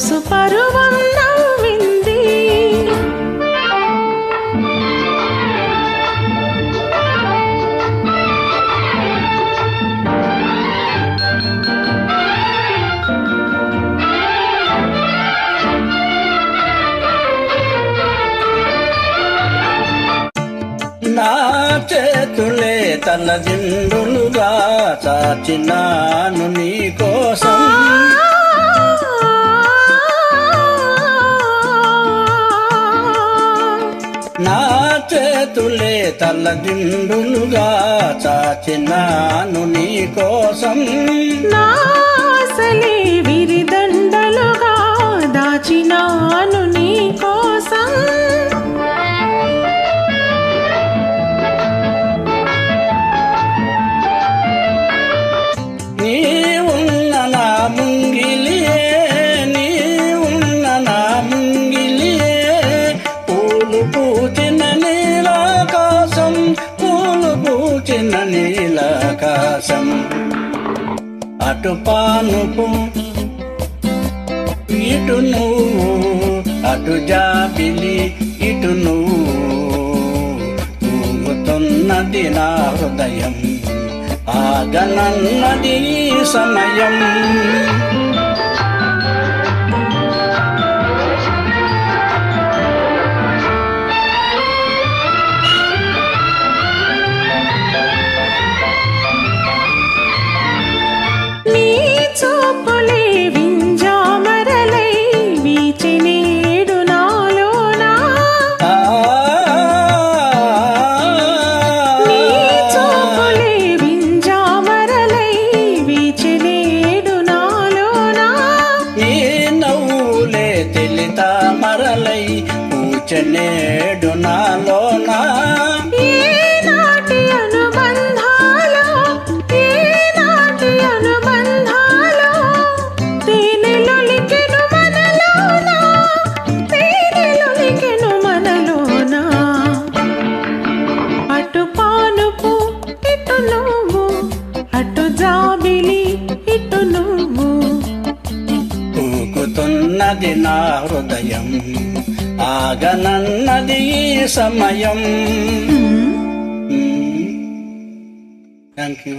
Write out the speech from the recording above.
మనసు పరువం నవ్వింది. నా చేతులే తలదిండులుగా చాచినాను నీ కోసం. నా చేతులే తలదిండులుగా చాచినాను నీ కోసం. నా ఆశలే విరిదండలుగా దాచినాను నీ కోసం. నీవున్న నా ముంగిలియే, నీవున్న నా ముంగిలియే, పూలు పూచిన నీలాకాశం, పూలు పూచిన నీలాకాశం. అటు పానుపు ఇటు నువ్వు, అటు జాబిలి ఇటు నువ్వు, తూగుతున్నది నా హృదయం, ఆగనన్నది ఈ సమయం. నీ చూపులే వింజామరలై వీచినేడు నాలోనా. నీ చూపులే వింజామరలై వీచినేడు నాలోనా. ఈ నవ్వులే తెలిత మరలై పూచనేడు నాలోనా. ఏనాటి అనుబంధాలో, ఏనాటి అనుబంధాలో, తేనెలొలికెను మనలోనా, తేనెలొలికెను మనలోనా. అటు పానుపు ఇటు నువ్వు, అటు జాబిలి ఇటు నువ్వు, తూగుతున్నది నా హృదయం, ఆగనన్నది ఈ సమయం. Thank you.